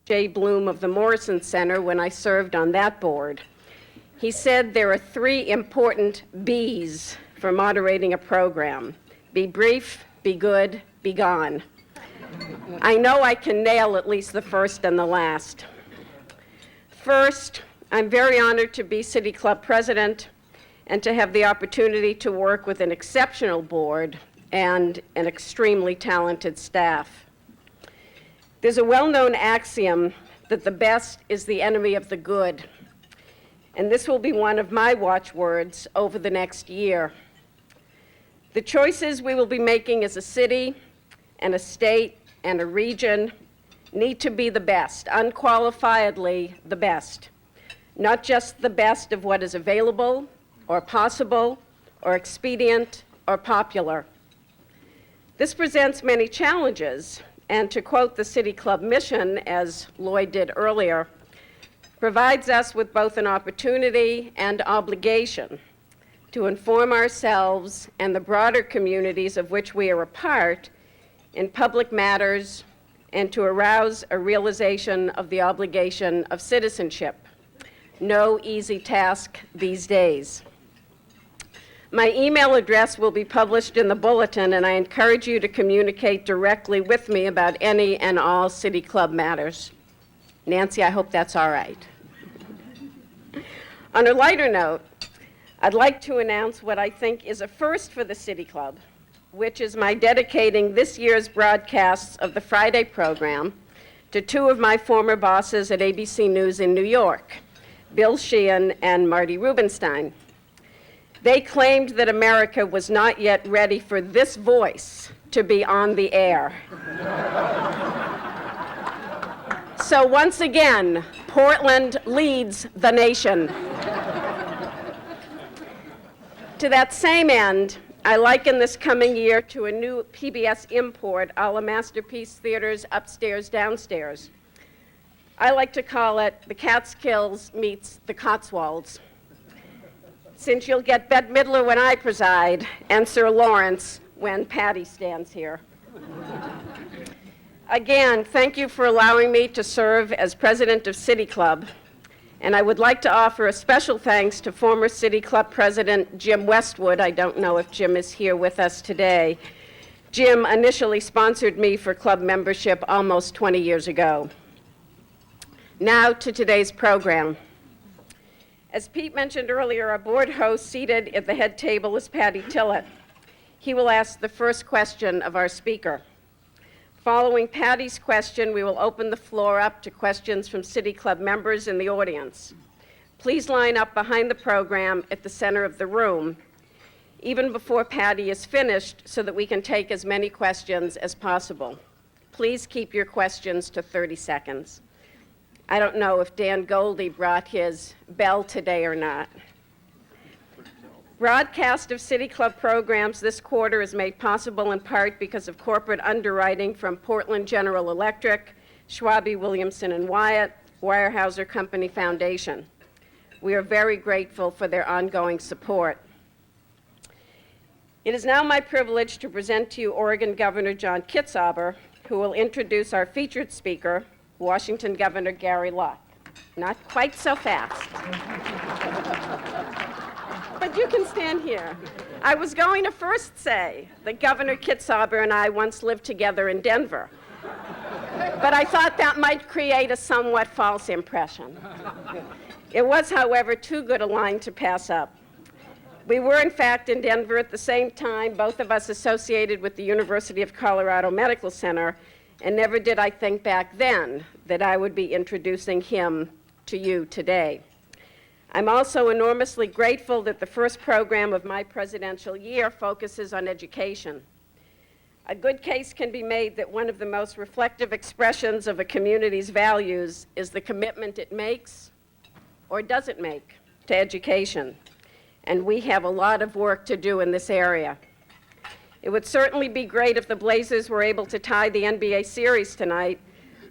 J. Bloom of the Morrison Center when I served on that board. He said there are 3 important B's for moderating a program: be brief, be good, be gone. I know I can nail at least the first and the last. First, I'm very honored to be City Club president and to have the opportunity to work with an exceptional board and an extremely talented staff. There's a well-known axiom that the best is the enemy of the good, and this will be one of my watchwords over the next year. The choices we will be making as a city and a state and a region need to be the best, unqualifiedly the best, not just the best of what is available or possible or expedient or popular. This presents many challenges, and to quote the City Club mission, as Lloyd did earlier, provides us with both an opportunity and obligation to inform ourselves and the broader communities of which we are a part in public matters and to arouse a realization of the obligation of citizenship. No easy task these days. My email address will be published in the bulletin, and I encourage you to communicate directly with me about any and all City Club matters. Nancy, I hope that's all right. On a lighter note, I'd like to announce what I think is a first for the City Club, which is my dedicating this year's broadcasts of the Friday program to 2 of my former bosses at ABC News in New York, Bill Sheehan and Marty Rubenstein. They claimed that America was not yet ready for this voice to be on the air. So once again, Portland leads the nation. To that same end, I liken this coming year to a new PBS import a la Masterpiece Theater's Upstairs, Downstairs. I like to call it the Catskills meets the Cotswolds, since you'll get Bette Midler when I preside and Sir Lawrence when Patty stands here. Again, thank you for allowing me to serve as president of City Club, and I would like to offer a special thanks to former City Club President Jim Westwood. I don't know if Jim is here with us today. Jim initially sponsored me for club membership almost 20 years ago. Now to today's program. As Pete mentioned earlier, our board host seated at the head table is Patty Tillett. He will ask the first question of our speaker. Following Patty's question, we will open the floor up to questions from City Club members in the audience. Please line up behind the program at the center of the room, even before Patty is finished, so that we can take as many questions as possible. Please keep your questions to 30 seconds. I don't know if Dan Goldie brought his bell today or not. Broadcast of City Club programs this quarter is made possible in part because of corporate underwriting from Portland General Electric, Schwabe, Williamson & Wyatt, Weyerhaeuser Company Foundation. We are very grateful for their ongoing support. It is now my privilege to present to you Oregon Governor John Kitzhaber, who will introduce our featured speaker, Washington Governor Gary Locke. Not quite so fast. But you can stand here. I was going to first say that Governor Kitzhaber and I once lived together in Denver. But I thought that might create a somewhat false impression. It was, however, too good a line to pass up. We were, in fact, in Denver at the same time, both of us associated with the University of Colorado Medical Center, and never did I think back then that I would be introducing him to you today. I'm also enormously grateful that the first program of my presidential year focuses on education. A good case can be made that one of the most reflective expressions of a community's values is the commitment it makes or doesn't make to education. And we have a lot of work to do in this area. It would certainly be great if the Blazers were able to tie the NBA series tonight,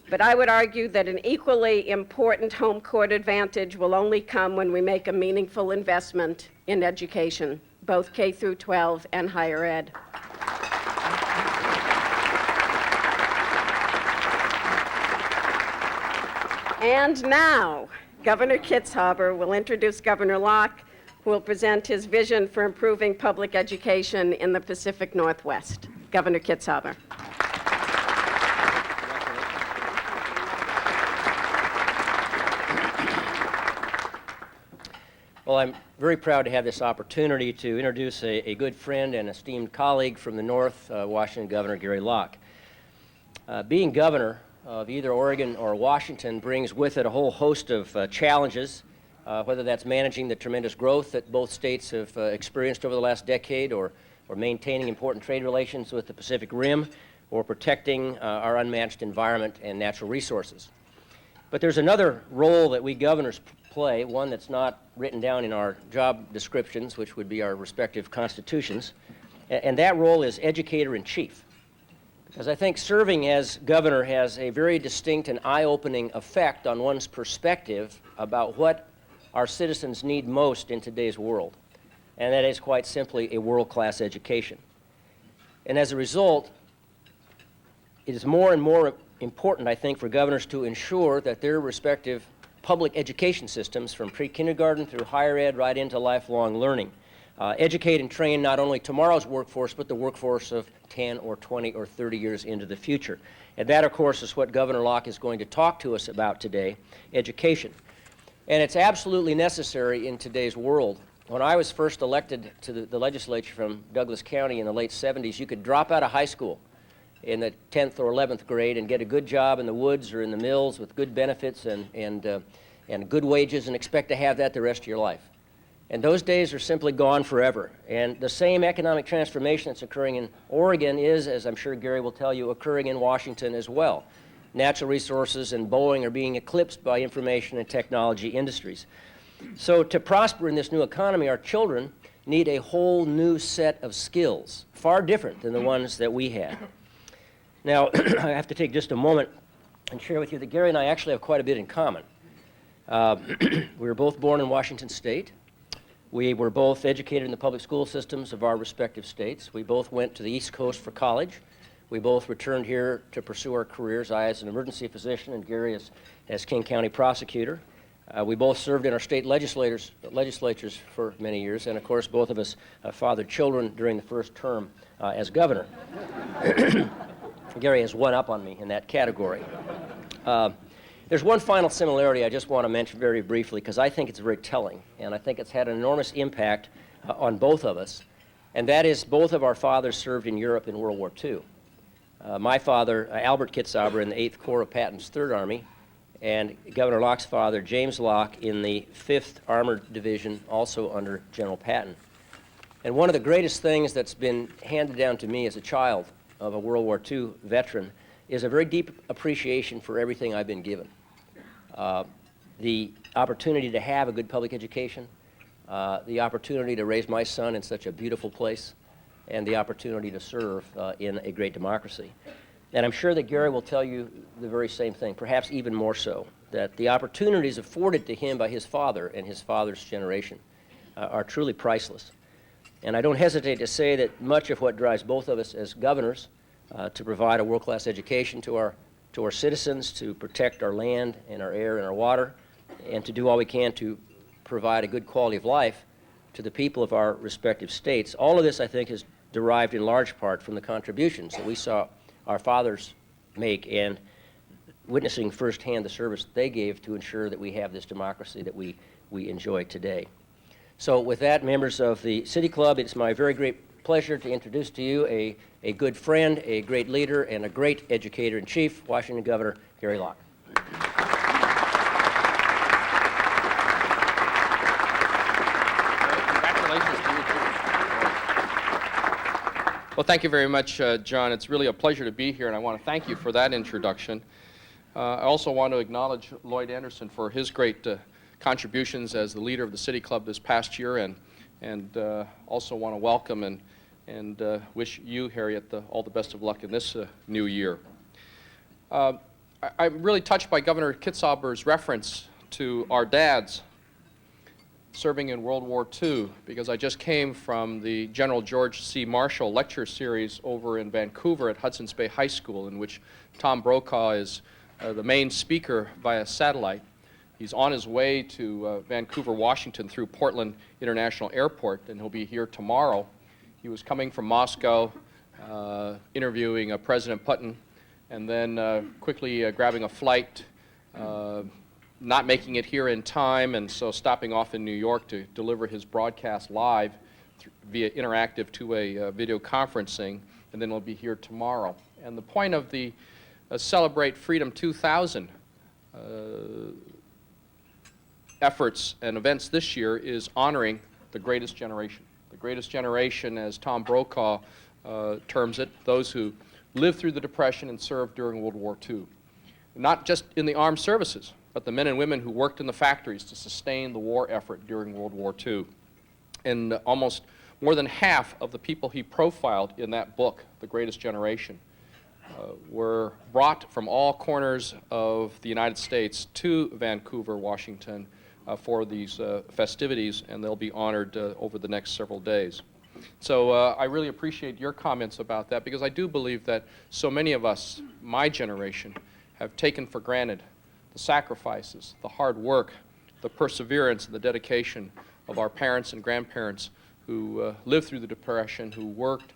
but I would argue that an equally important home court advantage will only come when we make a meaningful investment in education, both K through 12 and higher ed. And now, Governor Kitzhaber will introduce Governor Locke, who will present his vision for improving public education in the Pacific Northwest. Governor Kitzhaber. Well, I'm very proud to have this opportunity to introduce a good friend and esteemed colleague from the North, Washington Governor Gary Locke. Being governor of either Oregon or Washington brings with it a whole host of challenges, whether that's managing the tremendous growth that both states have experienced over the last decade, or maintaining important trade relations with the Pacific Rim, or protecting our unmatched environment and natural resources. But there's another role that we governors play, one that's not written down in our job descriptions, which would be our respective constitutions, and that role is educator-in-chief. Because I think serving as governor has a very distinct and eye-opening effect on one's perspective about what our citizens need most in today's world, and that is quite simply a world-class education. And as a result, it is more and more important, I think, for governors to ensure that their respective public education systems, from pre-kindergarten through higher ed right into lifelong learning, educate and train not only tomorrow's workforce, but the workforce of 10 or 20 or 30 years into the future. And that, of course, is what Governor Locke is going to talk to us about today, education. And it's absolutely necessary in today's world. When I was first elected to the legislature from Douglas County in the late 70s, you could drop out of high school in the 10th or 11th grade and get a good job in the woods or in the mills with good benefits and good wages and expect to have that the rest of your life. And those days are simply gone forever. And the same economic transformation that's occurring in Oregon is, as I'm sure Gary will tell you, occurring in Washington as well. Natural resources and Boeing are being eclipsed by information and technology industries. So to prosper in this new economy, our children need a whole new set of skills, far different than the ones that we had. Now, I have to take just a moment and share with you that Gary and I actually have quite a bit in common. We were both born in Washington State. We were both educated in the public school systems of our respective states. We both went to the East Coast for college. We both returned here to pursue our careers, I as an emergency physician and Gary as King County prosecutor. We both served in our state legislatures for many years, and of course both of us fathered children during the first term as governor. Gary has one up on me in that category. There's one final similarity I just want to mention very briefly, because I think it's very telling, and I think it's had an enormous impact on both of us, and that is both of our fathers served in Europe in World War II. My father, Albert Kitzhaber, in the 8th Corps of Patton's 3rd Army, and Governor Locke's father, James Locke, in the 5th Armored Division, also under General Patton. And one of the greatest things that's been handed down to me as a child of a World War II veteran is a very deep appreciation for everything I've been given. The opportunity to have a good public education, the opportunity to raise my son in such a beautiful place, and the opportunity to serve in a great democracy. And I'm sure that Gary will tell you the very same thing, perhaps even more so, that the opportunities afforded to him by his father and his father's generation are truly priceless. And I don't hesitate to say that much of what drives both of us as governors to provide a world-class education to our citizens, to protect our land and our air and our water, and to do all we can to provide a good quality of life to the people of our respective states. All of this, I think, is derived in large part from the contributions that we saw our fathers make, and witnessing firsthand the service they gave to ensure that we have this democracy that we enjoy today. So with that, members of the City Club, it's my very great pleasure to introduce to you a good friend, a great leader, and a great educator-in-chief, Washington Governor Gary Locke. Well, thank you very much, John. It's really a pleasure to be here, and I want to thank you for that introduction. I also want to acknowledge Lloyd Anderson for his great contributions as the leader of the City Club this past year, and also want to welcome and wish you, Harriet, all the best of luck in this new year. I'm really touched by Governor Kitzhaber's reference to our dads serving in World War II, because I just came from the General George C. Marshall lecture series over in Vancouver at Hudson's Bay High School, in which Tom Brokaw is the main speaker via satellite. He's on his way to Vancouver, Washington through Portland International Airport, and he'll be here tomorrow. He was coming from Moscow, interviewing President Putin, and then quickly grabbing a flight, not making it here in time, and so stopping off in New York to deliver his broadcast live via interactive two-way video conferencing, and then he'll be here tomorrow. And the point of the Celebrate Freedom 2000 efforts and events this year is honoring the greatest generation. The greatest generation, as Tom Brokaw terms it, those who lived through the Depression and served during World War II. Not just in the armed services, but the men and women who worked in the factories to sustain the war effort during World War II. And almost more than half of the people he profiled in that book, The Greatest Generation, were brought from all corners of the United States to Vancouver, Washington, for these festivities, and they'll be honored over the next several days. So I really appreciate your comments about that, because I do believe that so many of us, my generation, have taken for granted the sacrifices, the hard work, the perseverance, and the dedication of our parents and grandparents who lived through the Depression, who worked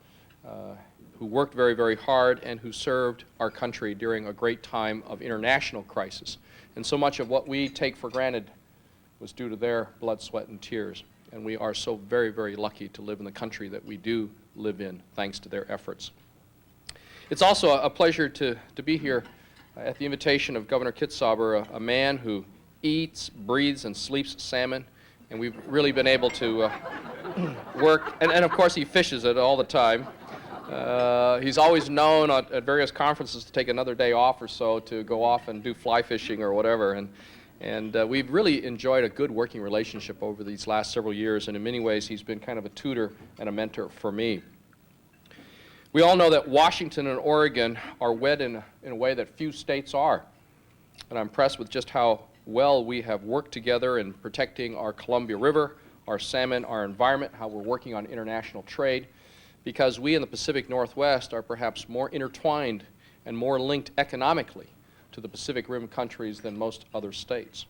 very, very hard, and who served our country during a great time of international crisis. And so much of what we take for granted was due to their blood, sweat, and tears. And we are so very, very lucky to live in the country that we do live in, thanks to their efforts. It's also a pleasure to be here at the invitation of Governor Kitzhaber, a man who eats, breathes, and sleeps salmon. And we've really been able to work, and of course he fishes it all the time. He's always known at various conferences to take another day off or so to go off and do fly fishing or whatever. And we've really enjoyed a good working relationship over these last several years, and in many ways he's been kind of a tutor and a mentor for me. We all know that Washington and Oregon are wed in a way that few states are. And I'm impressed with just how well we have worked together in protecting our Columbia River, our salmon, our environment, how we're working on international trade, because we in the Pacific Northwest are perhaps more intertwined and more linked economically to the Pacific Rim countries than most other states.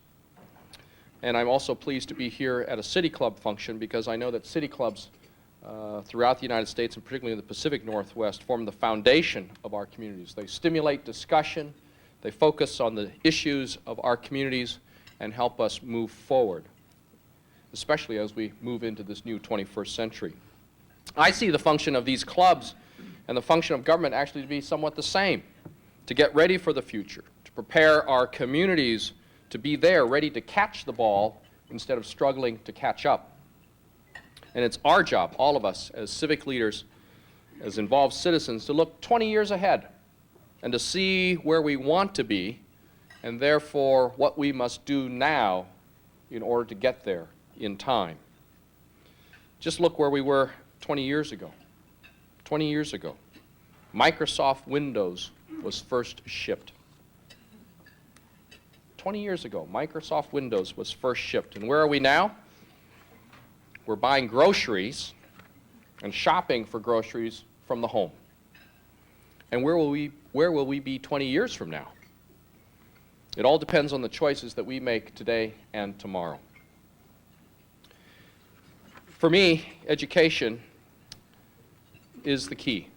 And I'm also pleased to be here at a City Club function, because I know that City Clubs throughout the United States, and particularly in the Pacific Northwest, form the foundation of our communities. They stimulate discussion, they focus on the issues of our communities, and help us move forward, especially as we move into this new 21st century. I see the function of these clubs and the function of government actually to be somewhat the same, to get ready for the future, to prepare our communities to be there, ready to catch the ball instead of struggling to catch up. And it's our job, all of us, as civic leaders, as involved citizens, to look 20 years ahead and to see where we want to be, and therefore what we must do now in order to get there in time. Just look where we were 20 years ago. 20 years ago, Microsoft Windows was first shipped. 20 years ago, Microsoft Windows was first shipped. And where are we now? We're buying groceries and shopping for groceries from the home. And where will we be 20 years from now? It all depends on the choices that we make today and tomorrow. For me, education is the key.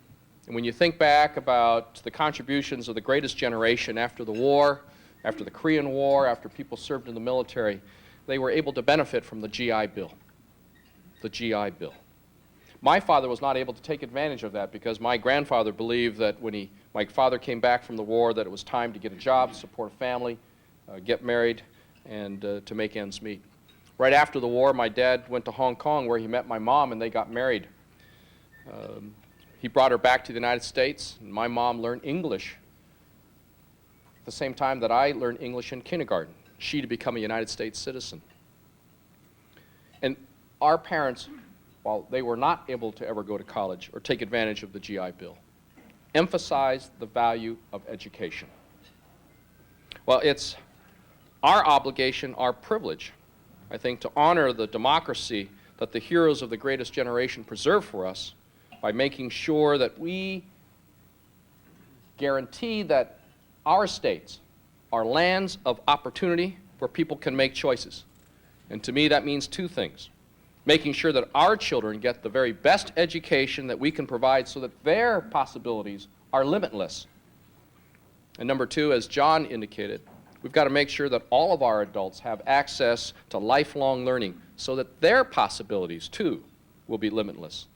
And when you think back about the contributions of the greatest generation after the war, after the Korean War, after people served in the military, they were able to benefit from the GI Bill. The GI Bill. My father was not able to take advantage of that because my grandfather believed that when my father came back from the war that it was time to get a job, support a family, get married, and to make ends meet. Right after the war, my dad went to Hong Kong where he met my mom and they got married. He brought her back to the United States, and my mom learned English at the same time that I learned English in kindergarten, she to become a United States citizen. And our parents, while they were not able to ever go to college or take advantage of the GI Bill, emphasized the value of education. Well, it's our obligation, our privilege, I think, to honor the democracy that the heroes of the greatest generation preserved for us by making sure that we guarantee that our states are lands of opportunity where people can make choices. And to me, that means two things. Making sure that our children get the very best education that we can provide so that their possibilities are limitless. And number two, as John indicated, we've got to make sure that all of our adults have access to lifelong learning so that their possibilities, too, will be limitless.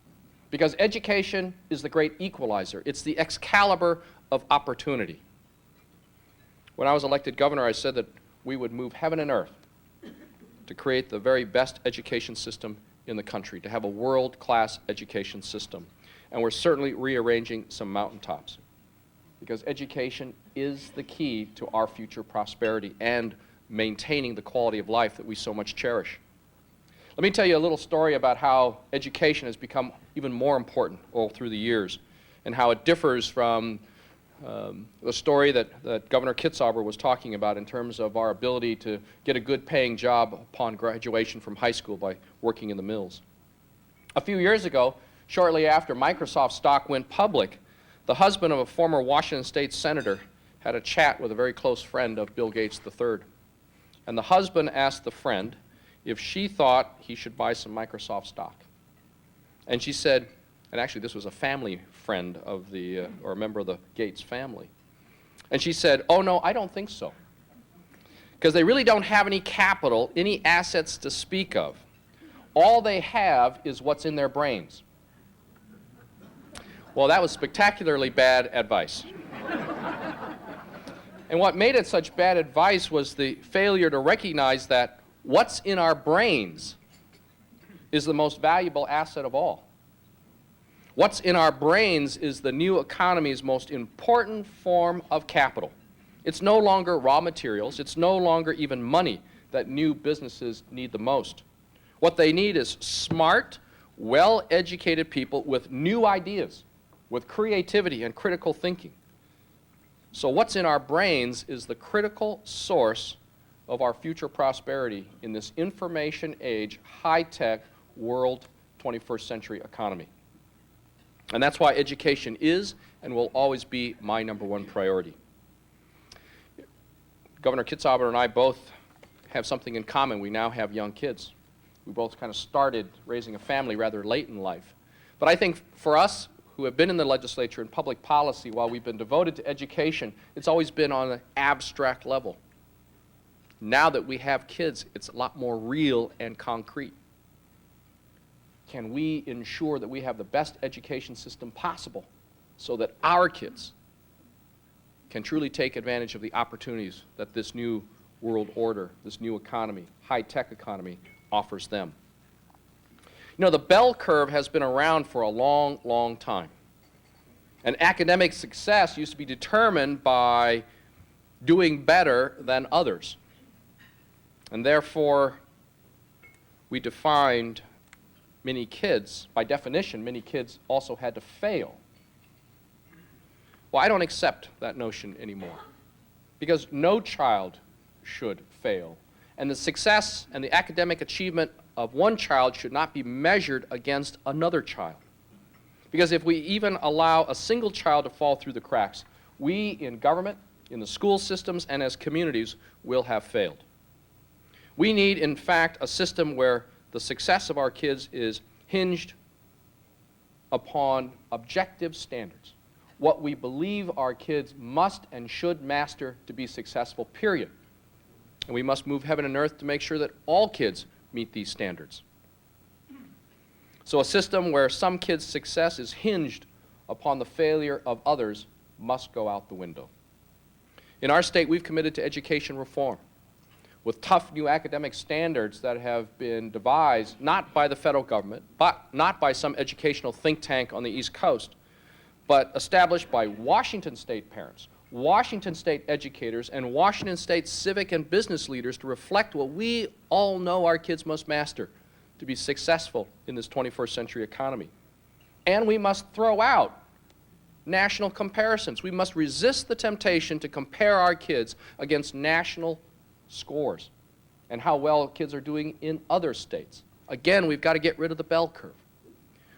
Because education is the great equalizer. It's the Excalibur of opportunity. When I was elected governor, I said that we would move heaven and earth to create the very best education system in the country, to have a world-class education system. And we're certainly rearranging some mountaintops, because education is the key to our future prosperity and maintaining the quality of life that we so much cherish. Let me tell you a little story about how education has become even more important all through the years, and how it differs from the story that Governor Kitzhaber was talking about in terms of our ability to get a good paying job upon graduation from high school by working in the mills. A few years ago, shortly after Microsoft stock went public, the husband of a former Washington State senator had a chat with a very close friend of Bill Gates III. And the husband asked the friend if she thought he should buy some Microsoft stock. And she said, and actually this was a family friend of the, or a member of the Gates family. And she said, oh no, I don't think so. Because they really don't have any capital, any assets to speak of. All they have is what's in their brains. Well, that was spectacularly bad advice. And what made it such bad advice was the failure to recognize that what's in our brains is the most valuable asset of all. What's in our brains is the new economy's most important form of capital. It's no longer raw materials, it's no longer even money that new businesses need the most. What they need is smart, well-educated people with new ideas, with creativity and critical thinking. So what's in our brains is the critical source of our future prosperity in this information age, high-tech world 21st century economy. And that's why education is and will always be my #1 priority. Governor Kitzhaber and I both have something in common. We now have young kids. We both kind of started raising a family rather late in life. But I think for us who have been in the legislature and public policy while we've been devoted to education, it's always been on an abstract level. Now that we have kids, it's a lot more real and concrete. Can we ensure that we have the best education system possible so that our kids can truly take advantage of the opportunities that this new world order, this new economy, high-tech economy, offers them? You know, the bell curve has been around for a long, long time. And academic success used to be determined by doing better than others. And therefore, we defined many kids, by definition, many kids also had to fail. Well, I don't accept that notion anymore, because no child should fail. And the success and the academic achievement of one child should not be measured against another child. Because if we even allow a single child to fall through the cracks, we in government, in the school systems, and as communities will have failed. We need, in fact, a system where the success of our kids is hinged upon objective standards. What we believe our kids must and should master to be successful, period. And we must move heaven and earth to make sure that all kids meet these standards. So a system where some kids' success is hinged upon the failure of others must go out the window. In our state, we've committed to education reform with tough new academic standards that have been devised not by the federal government, but not by some educational think tank on the East Coast, but established by Washington State parents, Washington State educators, and Washington State civic and business leaders to reflect what we all know our kids must master to be successful in this 21st century economy. And we must throw out national comparisons. We must resist the temptation to compare our kids against national scores and how well kids are doing in other states. Again, we've got to get rid of the bell curve.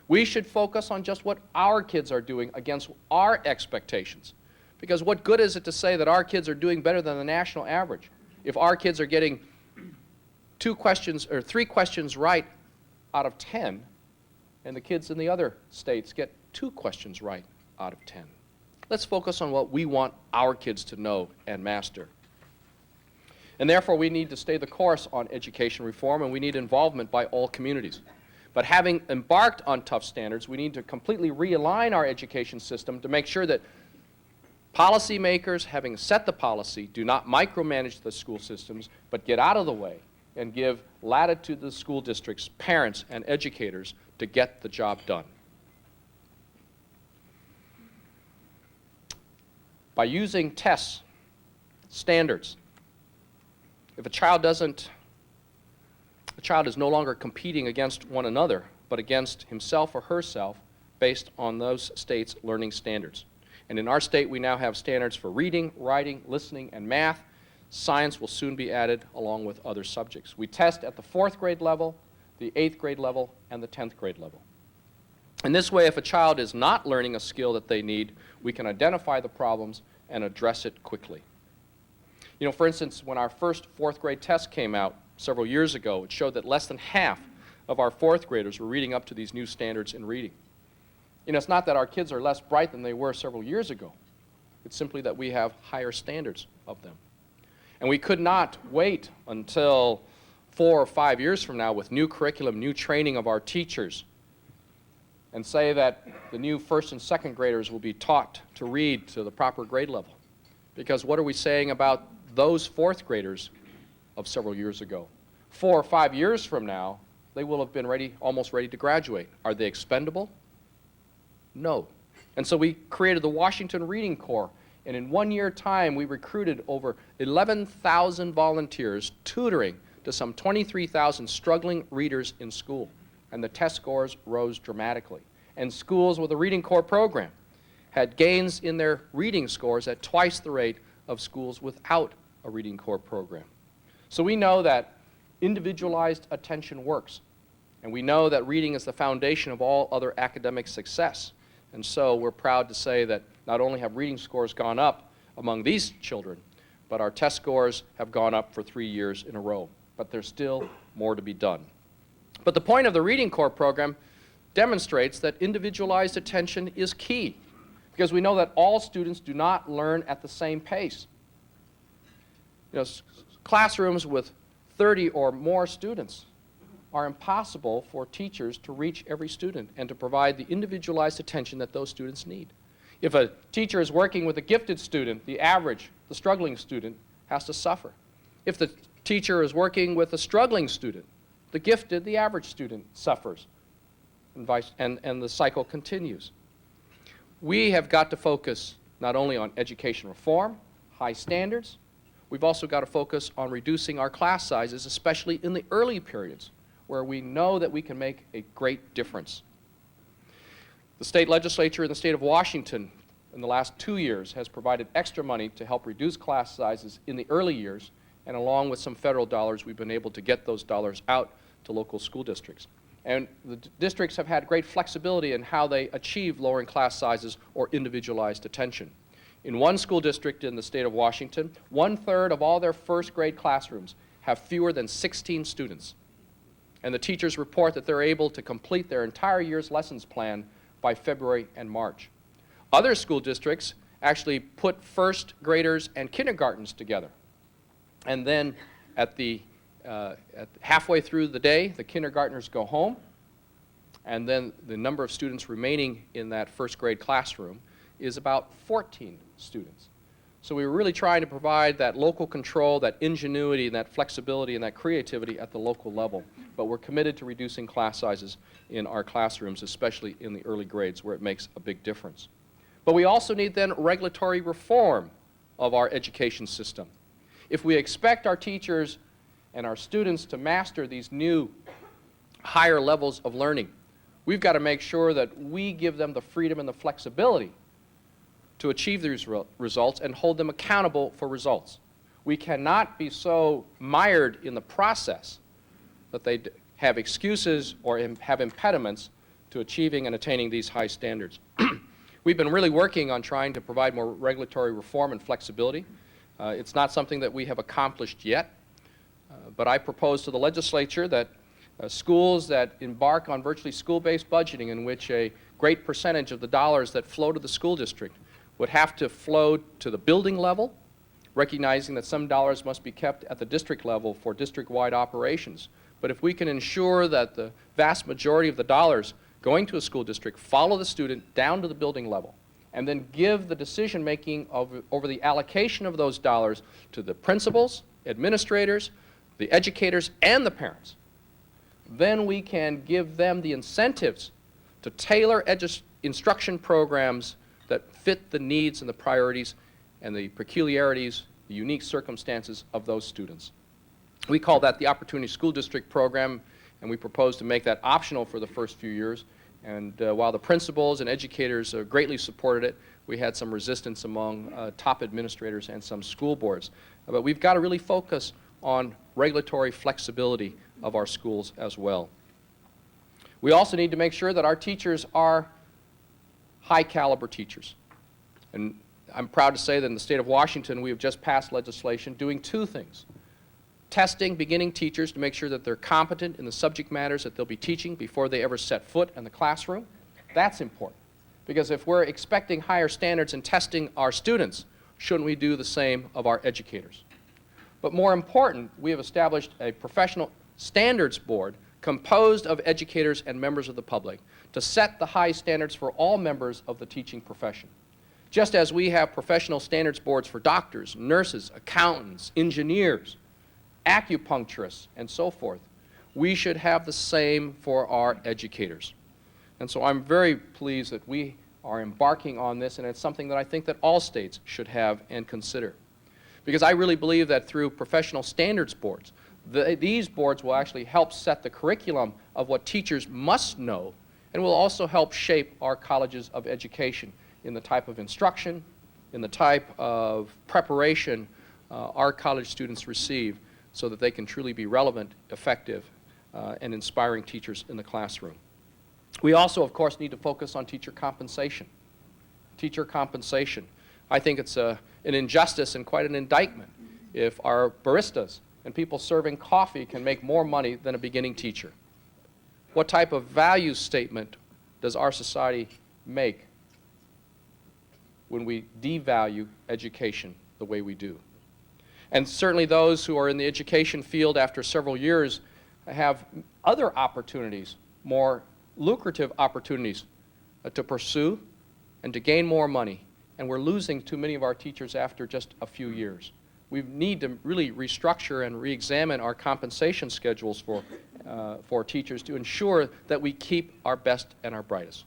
We should focus on just what our kids are doing against our expectations, Because what good is it to say that our kids are doing better than the national average if our kids are getting 3 questions right out of 10, and the kids in the other states get 2 questions right out of 10? Let's focus on what we want our kids to know and master. And therefore, we need to stay the course on education reform, and we need involvement by all communities. But having embarked on tough standards, we need to completely realign our education system to make sure that policymakers, having set the policy, do not micromanage the school systems, but get out of the way and give latitude to the school districts, parents, and educators to get the job done. By using tests, standards, if a child is no longer competing against one another, but against himself or herself based on those states' learning standards. And in our state, we now have standards for reading, writing, listening, and math. Science will soon be added along with other subjects. We test at the 4th grade level, the 8th grade level, and the 10th grade level. In this way, if a child is not learning a skill that they need, we can identify the problems and address it quickly. You know, for instance, when our first 4th grade test came out several years ago, it showed that less than half of our 4th graders were reading up to these new standards in reading. You know, it's not that our kids are less bright than they were several years ago. It's simply that we have higher standards of them. And we could not wait until 4 or 5 years from now with new curriculum, new training of our teachers, and say that the new 1st and 2nd graders will be taught to read to the proper grade level. Because what are we saying about those 4th graders of several years ago? 4 or 5 years from now, they will have been almost ready to graduate. Are they expendable? No. And so we created the Washington Reading Corps, and in 1 year time, we recruited over 11,000 volunteers tutoring to some 23,000 struggling readers in school. And the test scores rose dramatically. And schools with a Reading Corps program had gains in their reading scores at twice the rate of schools without a Reading Corps program. So we know that individualized attention works. And we know that reading is the foundation of all other academic success. And so we're proud to say that not only have reading scores gone up among these children, but our test scores have gone up for 3 years in a row. But there's still more to be done. But the point of the Reading Corps program demonstrates that individualized attention is key, because we know that all students do not learn at the same pace. You know, classrooms with 30 or more students are impossible for teachers to reach every student and to provide the individualized attention that those students need. If a teacher is working with a gifted student, the average, the struggling student, has to suffer. If the teacher is working with a struggling student, the gifted, the average student, suffers, and the cycle continues. We have got to focus not only on education reform, high standards, we've also got to focus on reducing our class sizes, especially in the early periods, where we know that we can make a great difference. The state legislature in the state of Washington in the last 2 years has provided extra money to help reduce class sizes in the early years, and along with some federal dollars, we've been able to get those dollars out to local school districts. And the districts have had great flexibility in how they achieve lowering class sizes or individualized attention. In one school district in the state of Washington, 1/3 of all their 1st grade classrooms have fewer than 16 students. And the teachers report that they're able to complete their entire year's lessons plan by February and March. Other school districts actually put 1st graders and kindergartens together. And then halfway through the day, the kindergartners go home, and then the number of students remaining in that 1st grade classroom is about 14 students. So we were really trying to provide that local control, that ingenuity, and that flexibility and that creativity at the local level. But we're committed to reducing class sizes in our classrooms, especially in the early grades where it makes a big difference. But we also need then regulatory reform of our education system. If we expect our teachers and our students to master these new higher levels of learning, we've got to make sure that we give them the freedom and the flexibility to achieve these results and hold them accountable for results. We cannot be so mired in the process that they have excuses or have impediments to achieving and attaining these high standards. We've been really working on trying to provide more regulatory reform and flexibility. It's not something that we have accomplished yet, but I propose to the legislature that schools that embark on virtually school-based budgeting, in which a great percentage of the dollars that flow to the school district would have to flow to the building level, recognizing that some dollars must be kept at the district level for district-wide operations. But if we can ensure that the vast majority of the dollars going to a school district follow the student down to the building level, and then give the decision-making over the allocation of those dollars to the principals, administrators, the educators, and the parents, then we can give them the incentives to tailor instruction programs that fit the needs and the priorities and the peculiarities, the unique circumstances of those students. We call that the Opportunity School District Program, and we propose to make that optional for the first few years. And while the principals and educators greatly supported it, we had some resistance among top administrators and some school boards. But we've got to really focus on regulatory flexibility of our schools as well. We also need to make sure that our teachers are high-caliber teachers. And I'm proud to say that in the state of Washington, we have just passed legislation doing two things. Testing beginning teachers to make sure that they're competent in the subject matters that they'll be teaching before they ever set foot in the classroom. That's important, because if we're expecting higher standards in testing our students, shouldn't we do the same of our educators? But more important, we have established a professional standards board composed of educators and members of the public to set the high standards for all members of the teaching profession. Just as we have professional standards boards for doctors, nurses, accountants, engineers, acupuncturists, and so forth, we should have the same for our educators. And so I'm very pleased that we are embarking on this, and it's something that I think that all states should have and consider. Because I really believe that through professional standards boards, these boards will actually help set the curriculum of what teachers must know, and will also help shape our colleges of education in the type of instruction, in the type of preparation our college students receive, so that they can truly be relevant, effective, and inspiring teachers in the classroom. We also, of course, need to focus on teacher compensation. Teacher compensation. I think it's an injustice and quite an indictment if our baristas and people serving coffee can make more money than a beginning teacher. What type of value statement does our society make when we devalue education the way we do? And certainly those who are in the education field after several years have other opportunities, more lucrative opportunities to pursue and to gain more money. And we're losing too many of our teachers after just a few years. We need to really restructure and re-examine our compensation schedules for teachers to ensure that we keep our best and our brightest.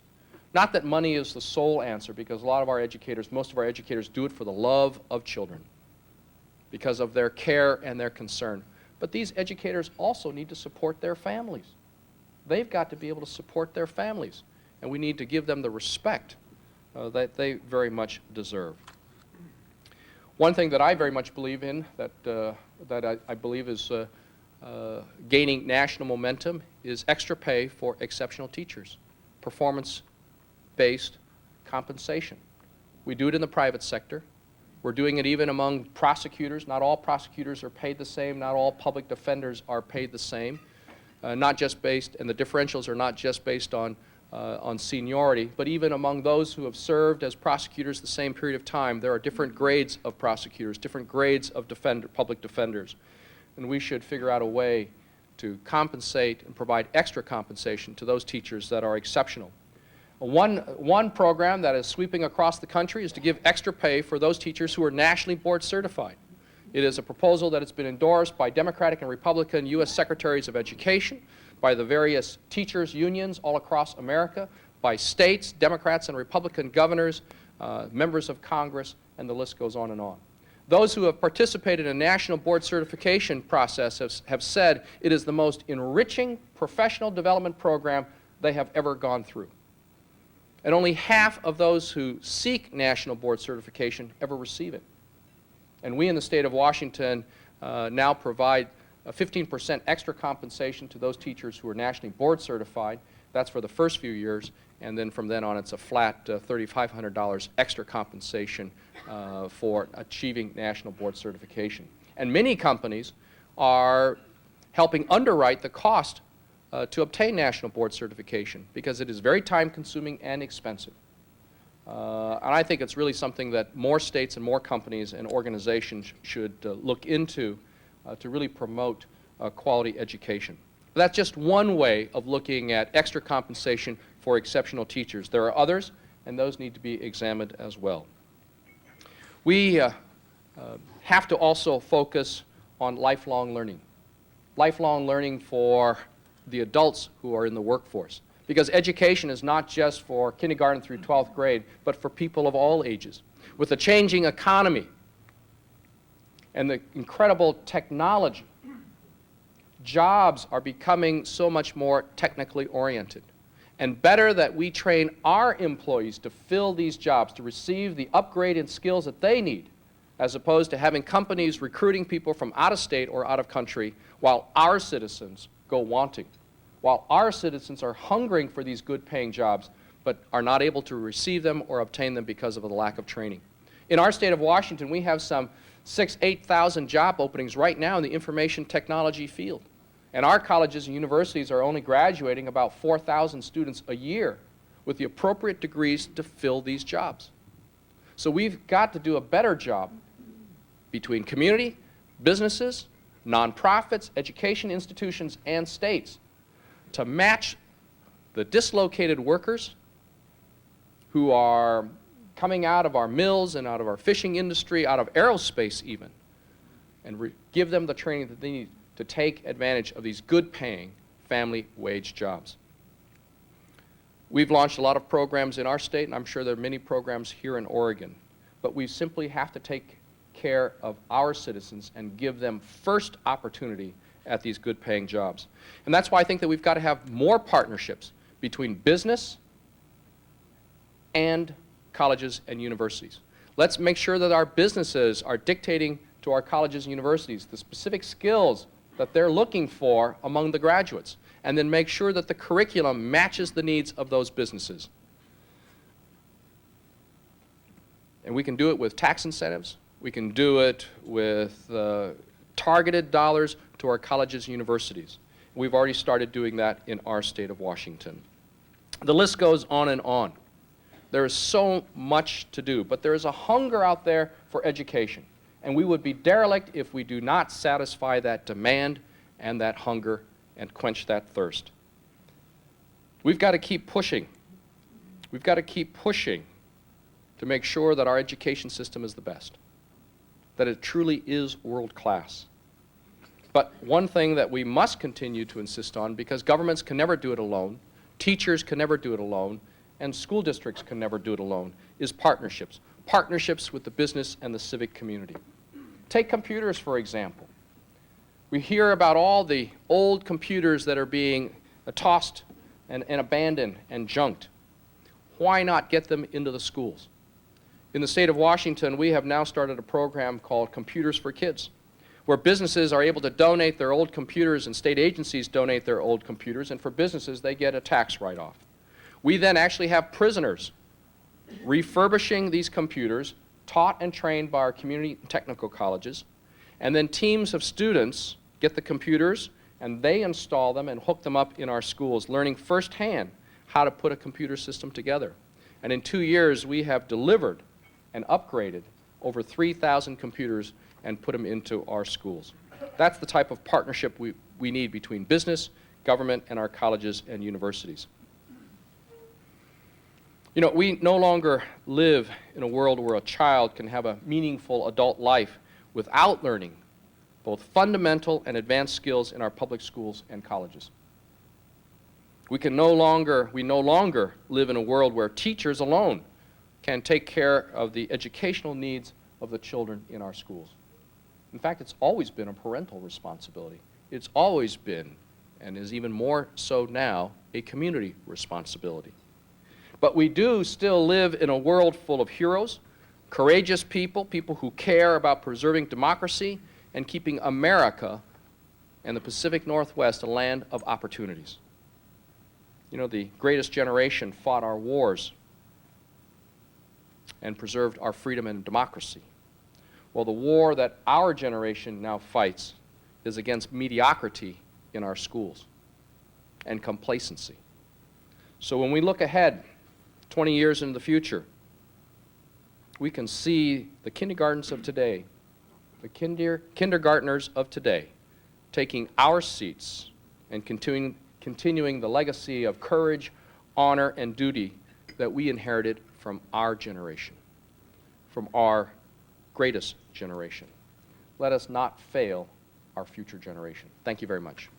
Not that money is the sole answer, because a lot of our educators, most of our educators do it for the love of children, because of their care and their concern. But these educators also need to support their families. They've got to be able to support their families, and we need to give them the respect that they very much deserve. One thing that I very much believe in, that I believe is gaining national momentum, is extra pay for exceptional teachers, performance-based compensation. We do it in the private sector. We're doing it even among prosecutors. Not all prosecutors are paid the same. Not all public defenders are paid the same. Not just based, and the differentials are not just based on seniority, but even among those who have served as prosecutors the same period of time, there are different grades of prosecutors, different grades of public defenders. And we should figure out a way to compensate and provide extra compensation to those teachers that are exceptional. One program that is sweeping across the country is to give extra pay for those teachers who are nationally board certified. It is a proposal that has been endorsed by Democratic and Republican U.S. Secretaries of Education, by the various teachers' unions all across America, by states, Democrats and Republican governors, members of Congress, and the list goes on and on. Those who have participated in a national board certification process have said it is the most enriching professional development program they have ever gone through. And only half of those who seek national board certification ever receive it. And we in the state of Washington now provide a 15% extra compensation to those teachers who are nationally board certified. That's for the first few years, and then from then on it's a flat $3,500 extra compensation for achieving national board certification. And many companies are helping underwrite the cost to obtain national board certification because it is very time-consuming and expensive. And I think it's really something that more states and more companies and organizations should look into to really promote quality education. But that's just one way of looking at extra compensation for exceptional teachers. There are others, and those need to be examined as well. We have to also focus on lifelong learning. Lifelong learning for the adults who are in the workforce. Because education is not just for kindergarten through 12th grade, but for people of all ages. With the changing economy and the incredible technology, jobs are becoming so much more technically oriented. And better that we train our employees to fill these jobs, to receive the upgrade in skills that they need, as opposed to having companies recruiting people from out of state or out of country while our citizens go wanting, while our citizens are hungering for these good paying jobs but are not able to receive them or obtain them because of the lack of training. In our state of Washington, we have some 8,000 job openings right now in the information technology field. And our colleges and universities are only graduating about 4,000 students a year with the appropriate degrees to fill these jobs. So we've got to do a better job between community, businesses, nonprofits, education institutions, and states to match the dislocated workers who are coming out of our mills and out of our fishing industry, out of aerospace even, and give them the training that they need to take advantage of these good-paying family wage jobs. We've launched a lot of programs in our state, and I'm sure there are many programs here in Oregon, but we simply have to take care of our citizens and give them first opportunity at these good-paying jobs. And that's why I think that we've got to have more partnerships between business and colleges and universities. Let's make sure that our businesses are dictating to our colleges and universities the specific skills that they're looking for among the graduates, and then make sure that the curriculum matches the needs of those businesses. And we can do it with tax incentives. We can do it with targeted dollars to our colleges and universities. We've already started doing that in our state of Washington. The list goes on and on. There is so much to do, but there is a hunger out there for education. And we would be derelict if we do not satisfy that demand and that hunger and quench that thirst. We've got to keep pushing. We've got to keep pushing to make sure that our education system is the best, that it truly is world class. But one thing that we must continue to insist on, because governments can never do it alone, teachers can never do it alone, and school districts can never do it alone, is partnerships. Partnerships with the business and the civic community. Take computers, for example. We hear about all the old computers that are being tossed and abandoned and junked. Why not get them into the schools? In the state of Washington, we have now started a program called Computers for Kids, where businesses are able to donate their old computers and state agencies donate their old computers, and for businesses, they get a tax write-off. We then actually have prisoners refurbishing these computers, taught and trained by our community and technical colleges, and then teams of students get the computers and they install them and hook them up in our schools, learning firsthand how to put a computer system together. And in 2 years, we have delivered and upgraded over 3,000 computers and put them into our schools. That's the type of partnership we need between business, government, and our colleges and universities. You know, we no longer live in a world where a child can have a meaningful adult life without learning both fundamental and advanced skills in our public schools and colleges. We no longer live in a world where teachers alone can take care of the educational needs of the children in our schools. In fact, it's always been a parental responsibility. It's always been, and is even more so now, a community responsibility. But we do still live in a world full of heroes, courageous people, people who care about preserving democracy and keeping America and the Pacific Northwest a land of opportunities. You know, the greatest generation fought our wars and preserved our freedom and democracy. Well, the war that our generation now fights is against mediocrity in our schools and complacency. So when we look ahead 20 years into the future, we can see the kindergartens of today, the kindergartners of today, taking our seats and continuing the legacy of courage, honor, and duty that we inherited from our generation, from our greatest generation. Let us not fail our future generation. Thank you very much.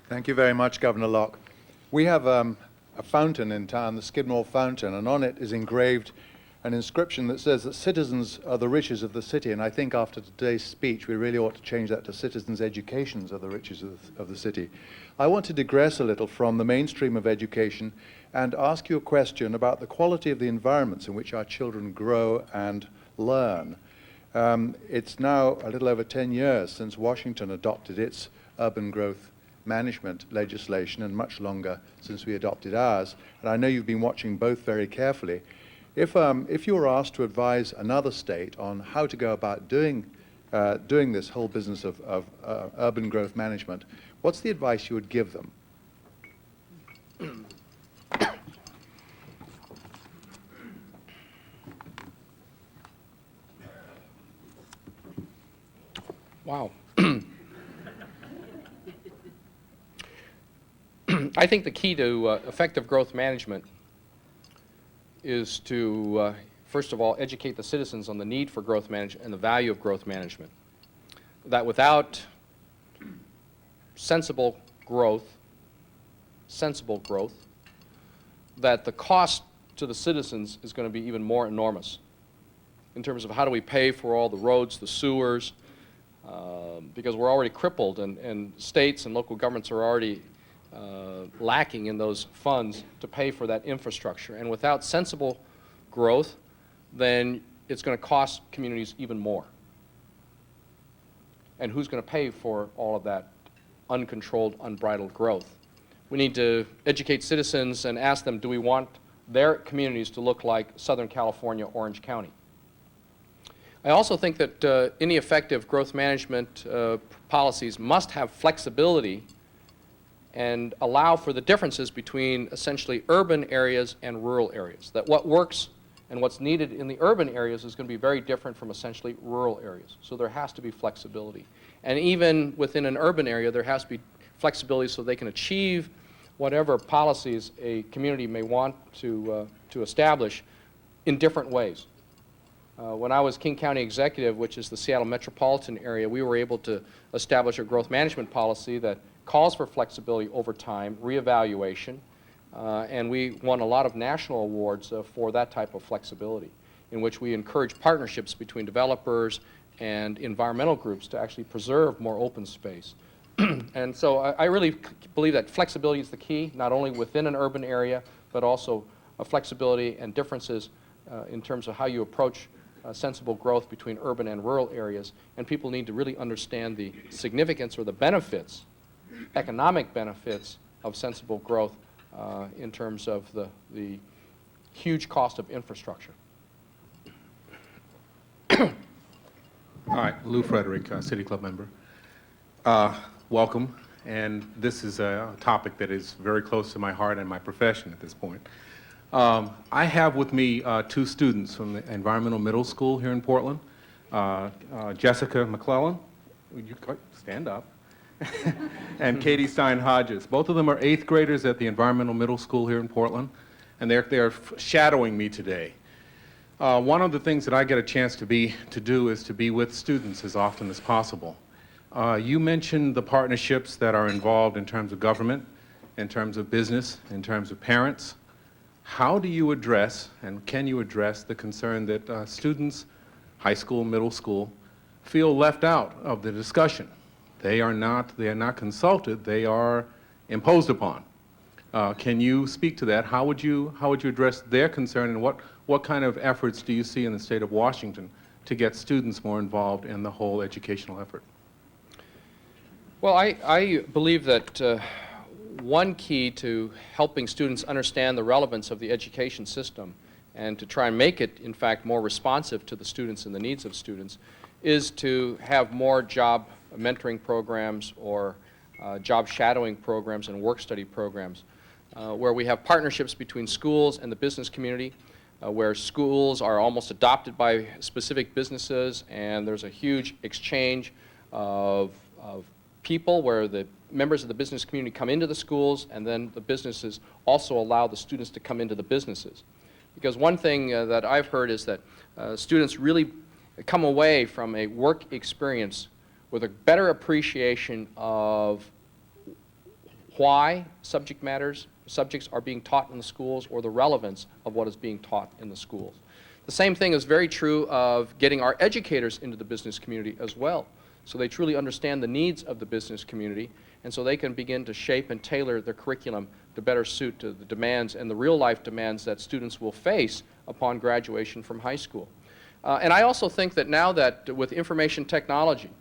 Thank you very much, Governor Locke. We have a fountain in town, the Skidmore Fountain, and on it is engraved an inscription that says that citizens are the riches of the city, and I think after today's speech we really ought to change that to citizens' educations are the riches of the city. I want to digress a little from the mainstream of education and ask you a question about the quality of the environments in which our children grow and learn. It's now a little over 10 years since Washington adopted its urban growth management legislation, and much longer since we adopted ours. And I know you've been watching both very carefully. If you were asked to advise another state on how to go about doing this whole business of urban growth management, what's the advice you would give them? Wow. I think the key to effective growth management is to, first of all, educate the citizens on the need for growth management and the value of growth management. That without sensible growth, that the cost to the citizens is going to be even more enormous in terms of how do we pay for all the roads, the sewers, because we're already crippled, and states and local governments are already lacking in those funds to pay for that infrastructure. And without sensible growth, then it's going to cost communities even more. And who's going to pay for all of that uncontrolled, unbridled growth? We need to educate citizens and ask them, do we want their communities to look like Southern California, Orange County? I also think that any effective growth management policies must have flexibility and allow for the differences between essentially urban areas and rural areas. That what works and what's needed in the urban areas is going to be very different from essentially rural areas. So there has to be flexibility. And even within an urban area, there has to be flexibility so they can achieve whatever policies a community may want to establish in different ways. When I was King County Executive, which is the Seattle metropolitan area, we were able to establish a growth management policy that calls for flexibility over time, reevaluation, and we won a lot of national awards for that type of flexibility, in which we encourage partnerships between developers and environmental groups to actually preserve more open space. And so I really believe that flexibility is the key, not only within an urban area, but also flexibility and differences in terms of how you approach sensible growth between urban and rural areas. And people need to really understand the significance or the benefits, economic benefits of sensible growth in terms of the huge cost of infrastructure. All right, Lou Frederick, City Club member. Welcome, and this is a topic that is very close to my heart and my profession at this point. I have with me two students from the Environmental Middle School here in Portland. Jessica McClellan, would you stand up? And Katie Stein-Hodges. Both of them are 8th graders at the Environmental Middle School here in Portland, and they're shadowing me today. One of the things that I get a chance to do is to be with students as often as possible. You mentioned the partnerships that are involved in terms of government, in terms of business, in terms of parents. How do you address, and can you address, the concern that students, high school, middle school, feel left out of the discussion? They are not consulted, they are imposed upon. Can you speak to that? How would you address their concern, and what kind of efforts do you see in the state of Washington to get students more involved in the whole educational effort? Well, I believe that one key to helping students understand the relevance of the education system and to try and make it, in fact, more responsive to the students and the needs of students is to have more job mentoring programs or job shadowing programs and work study programs where we have partnerships between schools and the business community, where schools are almost adopted by specific businesses, and there's a huge exchange of people where the members of the business community come into the schools, and then the businesses also allow the students to come into the businesses. Because one thing that I've heard is that students really come away from a work experience with a better appreciation of why subjects are being taught in the schools, or the relevance of what is being taught in the schools. The same thing is very true of getting our educators into the business community as well, so they truly understand the needs of the business community, and so they can begin to shape and tailor their curriculum to better suit the demands and the real-life demands that students will face upon graduation from high school. And I also think that now that with information technology,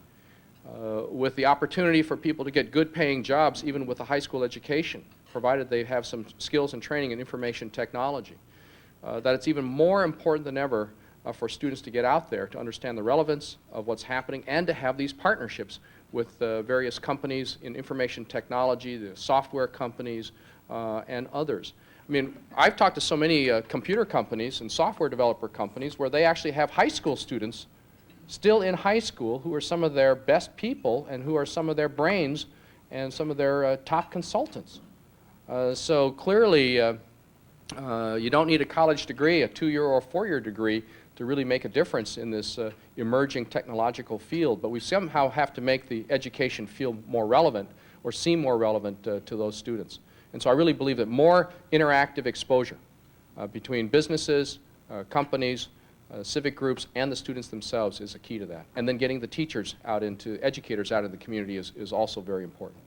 with the opportunity for people to get good paying jobs even with a high school education, provided they have some skills and training in information technology, that it's even more important than ever for students to get out there to understand the relevance of what's happening and to have these partnerships with various companies in information technology, the software companies, and others. I mean, I've talked to so many computer companies and software developer companies where they actually have high school students still in high school who are some of their best people and who are some of their brains and some of their top consultants. So clearly, you don't need a college degree, a 2-year or 4-year degree, to really make a difference in this emerging technological field, but we somehow have to make the education feel more relevant or seem more relevant to those students. And so I really believe that more interactive exposure between businesses, companies, civic groups, and the students themselves is a key to that. And then getting the teachers out into, educators out in the community is also very important.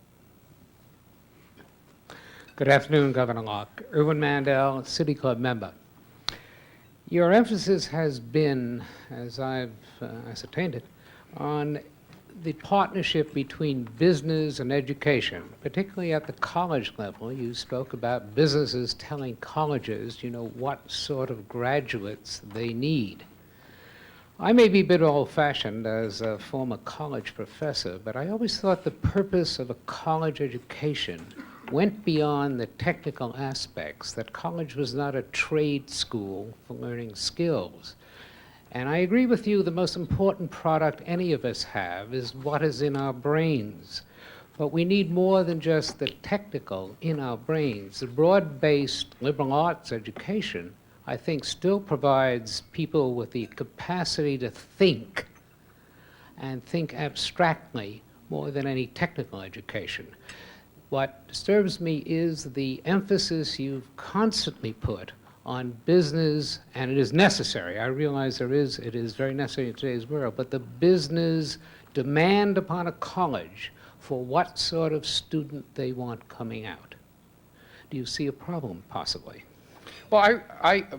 Good afternoon, Governor Locke. Irwin Mandel, City Club member. Your emphasis has been, as I've ascertained it, on the partnership between business and education, particularly at the college level. You spoke about businesses telling colleges, what sort of graduates they need. I may be a bit old-fashioned as a former college professor, but I always thought the purpose of a college education went beyond the technical aspects, that college was not a trade school for learning skills. And I agree with you, the most important product any of us have is what is in our brains. But we need more than just the technical in our brains. The broad-based liberal arts education, I think, still provides people with the capacity to think, and think abstractly more than any technical education. What disturbs me is the emphasis you've constantly put on business, and it is necessary. I realize it is very necessary in today's world, but the business demand upon a college for what sort of student they want coming out. Do you see a problem, possibly? Well,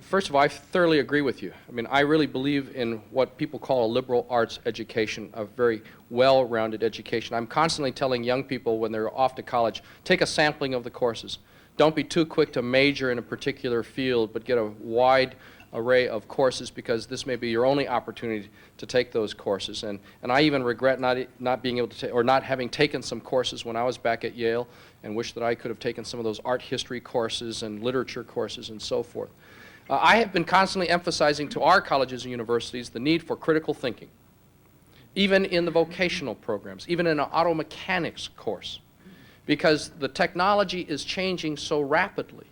first of all, I thoroughly agree with you. I mean, I really believe in what people call a liberal arts education, a very well-rounded education. I'm constantly telling young people when they're off to college, take a sampling of the courses. Don't be too quick to major in a particular field, but get a wide array of courses, because this may be your only opportunity to take those courses. And I even regret not being able to or not having taken some courses when I was back at Yale, and wish that I could have taken some of those art history courses and literature courses and so forth. I have been constantly emphasizing to our colleges and universities the need for critical thinking, even in the vocational programs, even in an auto mechanics course, because the technology is changing so rapidly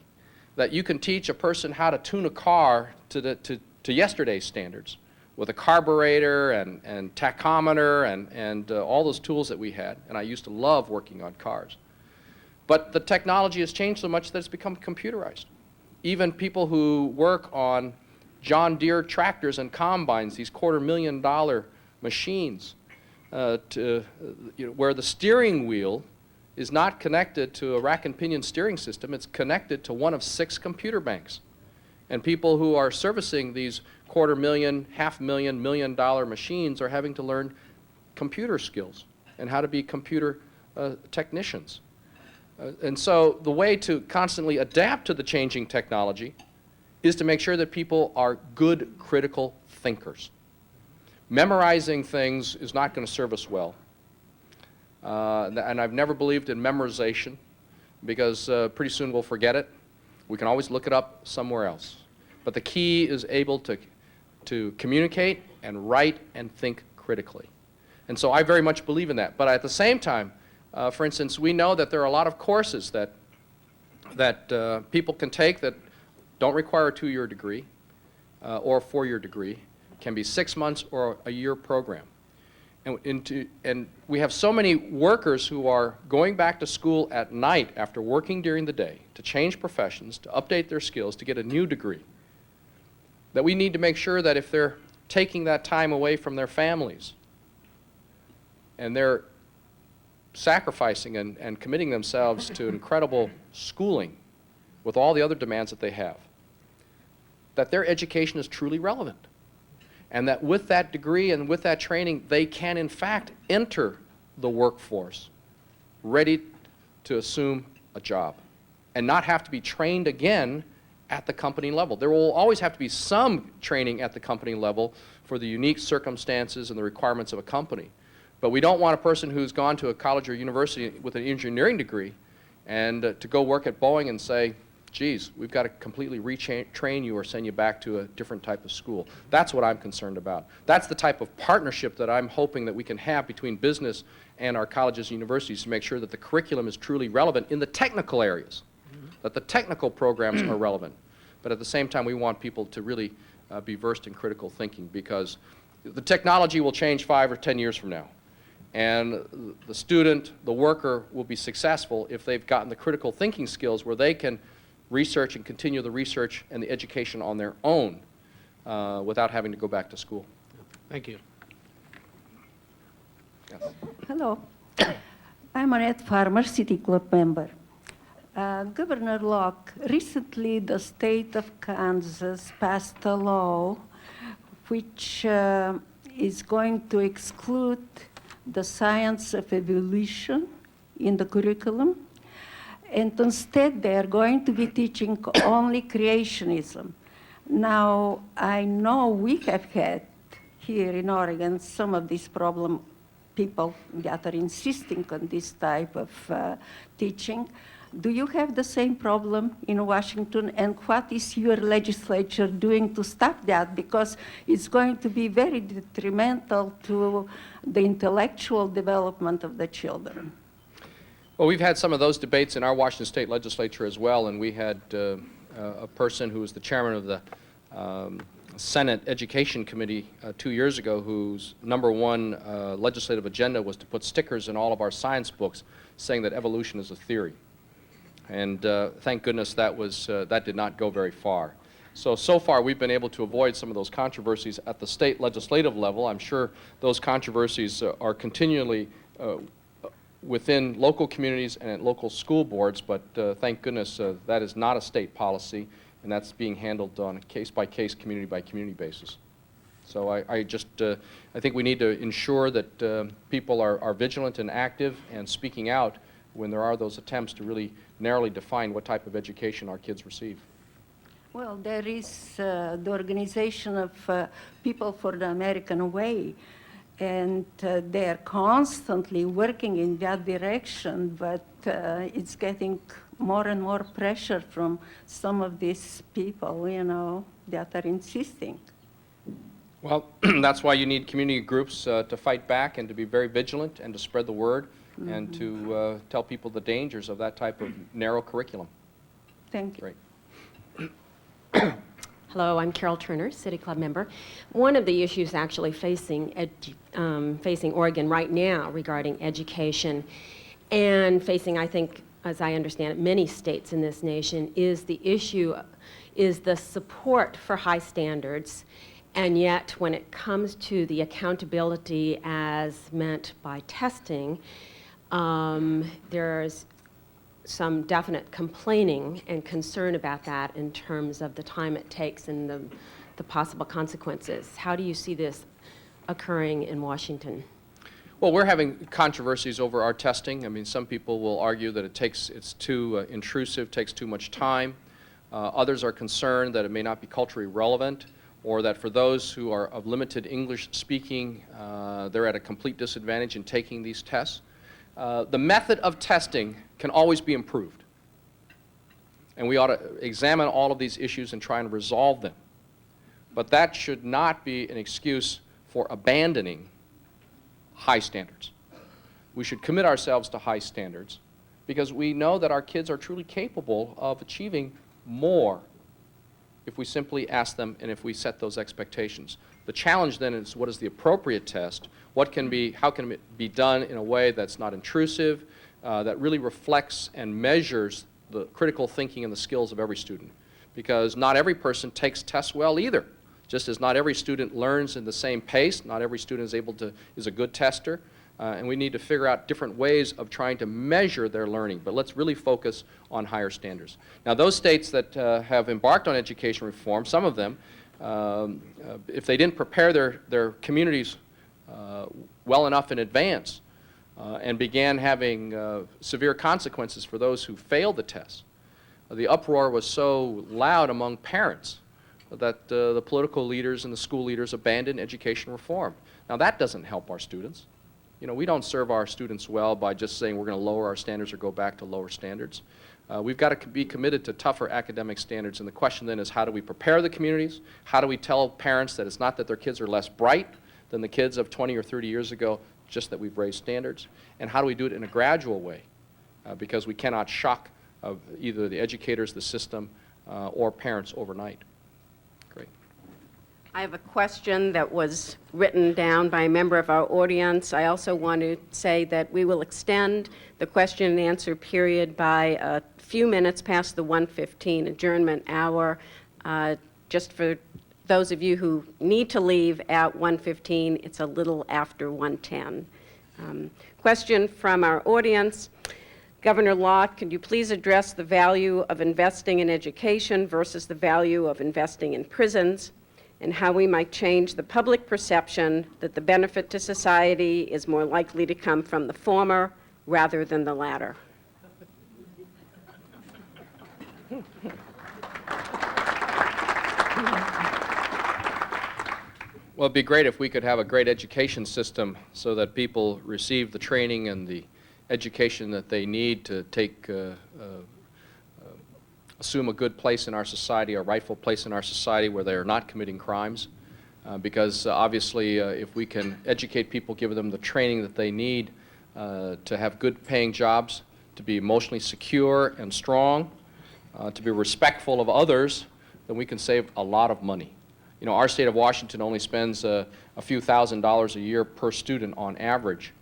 that you can teach a person how to tune a car to yesterday's standards with a carburetor and tachometer and all those tools that we had. And I used to love working on cars. But the technology has changed so much that it's become computerized. Even people who work on John Deere tractors and combines, these $250,000 machines, where the steering wheel is not connected to a rack and pinion steering system. It's connected to one of 6 computer banks. And people who are servicing these $250,000, $500,000, $1 million machines are having to learn computer skills and how to be computer technicians. And so the way to constantly adapt to the changing technology is to make sure that people are good critical thinkers. Memorizing things is not going to serve us well. And I've never believed in memorization because pretty soon we'll forget it. We can always look it up somewhere else. But the key is able to communicate and write and think critically. And so I very much believe in that. But at the same time, for instance, we know that there are a lot of courses that people can take that don't require a 2-year degree or a 4-year degree. Can be 6 months or a year program. And we have so many workers who are going back to school at night after working during the day to change professions, to update their skills, to get a new degree, that we need to make sure that if they're taking that time away from their families and they're sacrificing and committing themselves to incredible schooling with all the other demands that they have, that their education is truly relevant. And that with that degree and with that training, they can in fact enter the workforce ready to assume a job and not have to be trained again at the company level. There will always have to be some training at the company level for the unique circumstances and the requirements of a company. But we don't want a person who's gone to a college or university with an engineering degree and to go work at Boeing and say, geez, we've got to completely retrain you or send you back to a different type of school. That's what I'm concerned about. That's the type of partnership that I'm hoping that we can have between business and our colleges and universities to make sure that the curriculum is truly relevant in the technical areas, that the technical programs are relevant. But at the same time, we want people to really be versed in critical thinking because the technology will change 5 or 10 years from now. And the student, the worker, will be successful if they've gotten the critical thinking skills where they can research and continue the research and the education on their own without having to go back to school. Thank you. Yes. Hello. I'm Annette Farmer, City Club member. Governor Locke, recently the state of Kansas passed a law which is going to exclude the science of evolution in the curriculum. And instead, they are going to be teaching only creationism. Now, I know we have had here in Oregon some of these people that are insisting on this type of teaching. Do you have the same problem in Washington? And what is your legislature doing to stop that? Because it's going to be very detrimental to the intellectual development of the children. Well, we've had some of those debates in our Washington State legislature as well, and we had a person who was the chairman of the Senate Education Committee 2 years ago whose #1 legislative agenda was to put stickers in all of our science books saying that evolution is a theory. And thank goodness that did not go very far. So far we've been able to avoid some of those controversies at the state legislative level. I'm sure those controversies are continually within local communities and at local school boards, but thank goodness that is not a state policy, and that's being handled on a case-by-case, community-by-community basis. So I think we need to ensure that people are vigilant and active and speaking out when there are those attempts to really narrowly define what type of education our kids receive. Well, there is the organization of People for the American Way, and they're constantly working in that direction, but it's getting more and more pressure from some of these people, that are insisting. Well, that's why you need community groups to fight back and to be very vigilant and to spread the word and to tell people the dangers of that type of narrow curriculum. Thank you. Great. Hello, I'm Carol Turner, City Club member. One of the issues actually facing Oregon right now regarding education and facing, I think, as I understand it, many states in this nation is the support for high standards, and yet when it comes to the accountability as meant by testing, There's some definite complaining and concern about that in terms of the time it takes and the possible consequences. How do you see this occurring in Washington? Well, we're having controversies over our testing. I mean, some people will argue that it's too intrusive, takes too much time. Others are concerned that it may not be culturally relevant, or that for those who are of limited English speaking, they're at a complete disadvantage in taking these tests. The method of testing can always be improved. And we ought to examine all of these issues and try and resolve them. But that should not be an excuse for abandoning high standards. We should commit ourselves to high standards because we know that our kids are truly capable of achieving more if we simply ask them and if we set those expectations. The challenge then is, what is the appropriate test? How can it be done in a way that's not intrusive, that really reflects and measures the critical thinking and the skills of every student? Because not every person takes tests well either. Just as not every student learns in the same pace, not every student is a good tester, and we need to figure out different ways of trying to measure their learning. But let's really focus on higher standards. Now, those states that have embarked on education reform, some of them, if they didn't prepare their communities well enough in advance and began having severe consequences for those who failed the tests, the uproar was so loud among parents that the political leaders and the school leaders abandoned education reform. Now, that doesn't help our students. You know, we don't serve our students well by just saying we're going to lower our standards or go back to lower standards. We've got to be committed to tougher academic standards, and the question then is, how do we prepare the communities? How do we tell parents that it's not that their kids are less bright than the kids of 20 or 30 years ago, just that we've raised standards? And how do we do it in a gradual way? Because we cannot shock either the educators, the system, or parents overnight. Great. I have a question that was written down by a member of our audience. I also want to say that we will extend the question and answer period by a few minutes past the 1:15 adjournment hour, just for those of you who need to leave at 1:15. It's a little after 1:10. Question from our audience. Governor Locke, could you please address the value of investing in education versus the value of investing in prisons, and how we might change the public perception that the benefit to society is more likely to come from the former rather than the latter? Well, it'd be great if we could have a great education system so that people receive the training and the education that they need to assume a good place in our society, a rightful place in our society where they are not committing crimes. Because obviously, if we can educate people, give them the training that they need to have good paying jobs, to be emotionally secure and strong, to be respectful of others, then we can save a lot of money. You know, our state of Washington only spends a few $1,000s a year per student on average,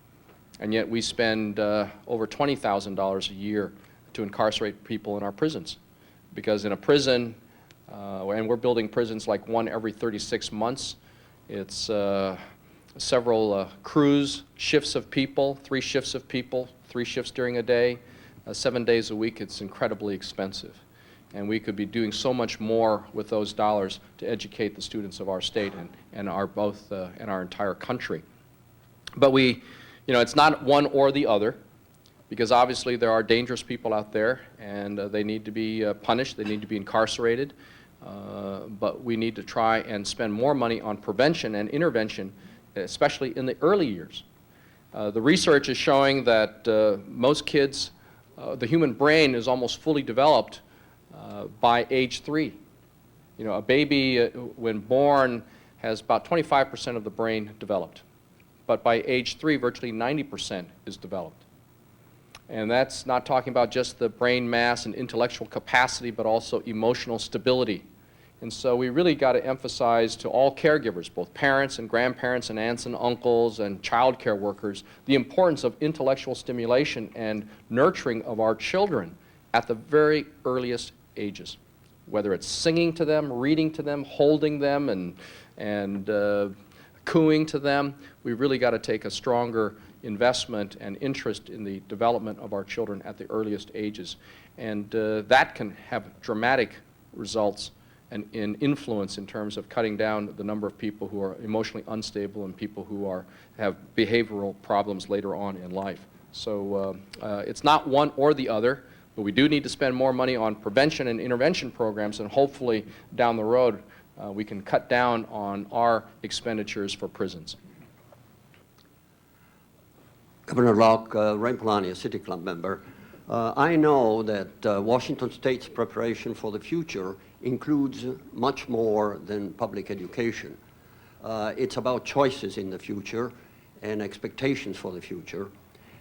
and yet we spend over $20,000 a year to incarcerate people in our prisons. Because in a prison, and we're building prisons like one every 36 months, it's several crews, shifts of people, 3 shifts of people, 3 shifts during a day, 7 days a week. It's incredibly expensive. And we could be doing so much more with those dollars to educate the students of our state and our entire country. But it's not one or the other, because obviously there are dangerous people out there, and they need to be punished, they need to be incarcerated. But we need to try and spend more money on prevention and intervention, especially in the early years. The research is showing that most kids, the human brain is almost fully developed by age 3. You know, a baby when born has about 25% of the brain developed. But by age 3, virtually 90% is developed. And that's not talking about just the brain mass and intellectual capacity, but also emotional stability. And so we really got to emphasize to all caregivers, both parents and grandparents and aunts and uncles and child care workers, the importance of intellectual stimulation and nurturing of our children at the very earliest ages. Whether it's singing to them, reading to them, holding them, and cooing to them, we've really got to take a stronger investment and interest in the development of our children at the earliest ages. And that can have dramatic results and in influence in terms of cutting down the number of people who are emotionally unstable and people who have behavioral problems later on in life. So it's not one or the other, but we do need to spend more money on prevention and intervention programs, and hopefully down the road we can cut down on our expenditures for prisons. Governor Locke, Ray Polani, a City Club member. I know that Washington State's preparation for the future includes much more than public education. It's about choices in the future and expectations for the future.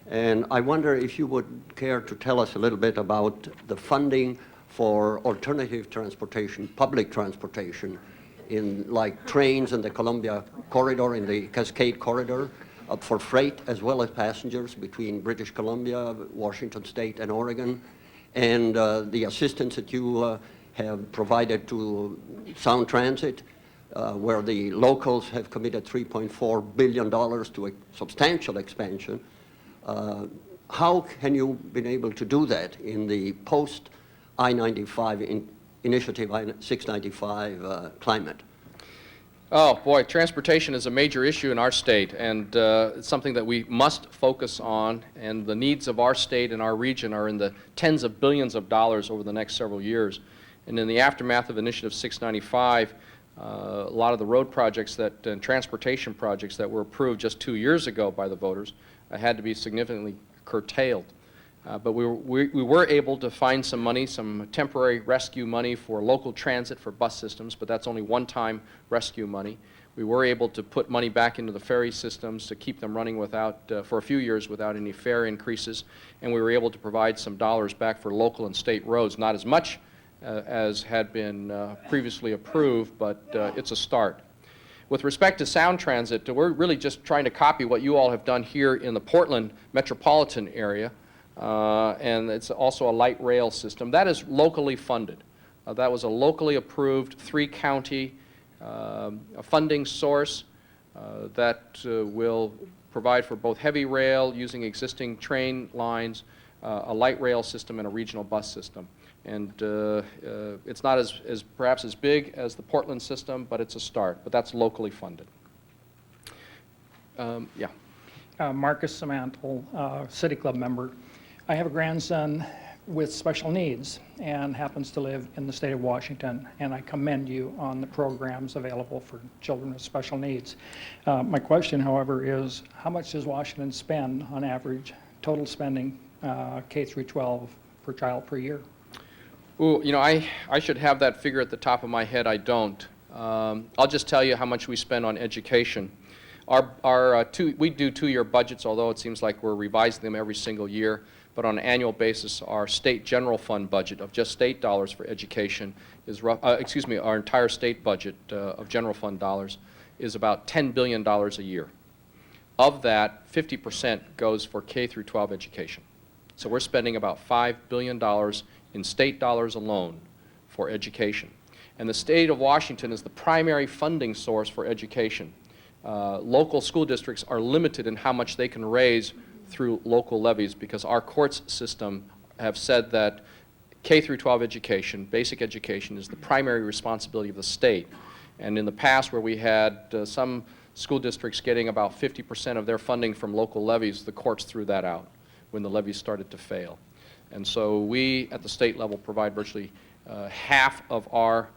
And I wonder if you would care to tell us a little bit about the funding for alternative transportation, public transportation, in like trains in the Columbia Corridor, in the Cascade Corridor, for freight as well as passengers between British Columbia, Washington State, and Oregon, and the assistance that you have provided to Sound Transit, where the locals have committed $3.4 billion to a substantial expansion. How can you been able to do that in the post I-95 initiative, I-695 climate? Oh boy, transportation is a major issue in our state, and it's something that we must focus on, and the needs of our state and our region are in the tens of billions of dollars over the next several years. And in the aftermath of Initiative 695, a lot of the road projects and transportation projects that were approved just 2 years ago by the voters had to be significantly curtailed. But we were able to find some money, some temporary rescue money for local transit for bus systems, but that's only one-time rescue money. We were able to put money back into the ferry systems to keep them running for a few years without any fare increases, and we were able to provide some dollars back for local and state roads, not as much as had been previously approved, but it's a start. With respect to Sound Transit, we're really just trying to copy what you all have done here in the Portland metropolitan area. And it's also a light rail system. That is locally funded. That was a locally approved 3-county funding source that will provide for both heavy rail using existing train lines, a light rail system, and a regional bus system. And it's not perhaps as big as the Portland system, but it's a start. But that's locally funded. Yeah. Marcus Samantel, City Club member. I have a grandson with special needs and happens to live in the state of Washington, and I commend you on the programs available for children with special needs. My question, however, is how much does Washington spend on average total spending K through 12 per child per year? Ooh, you know, I should have that figure at the top of my head. I don't. I'll just tell you how much we spend on education. We do 2-year budgets, although it seems like we're revising them every single year. But on an annual basis, our state general fund budget of just state dollars for education is our entire state budget of general fund dollars is about $10 billion a year. Of that, 50% goes for K through 12 education. So we're spending about $5 billion in state dollars alone for education. And the state of Washington is the primary funding source for education. Local school districts are limited in how much they can raise through local levies because our courts system have said that K through 12 education, basic education, is the primary responsibility of the state. And in the past, where we had some school districts getting about 50% of their funding from local levies, the courts threw that out when the levies started to fail. And so we, at the state level, provide virtually half of our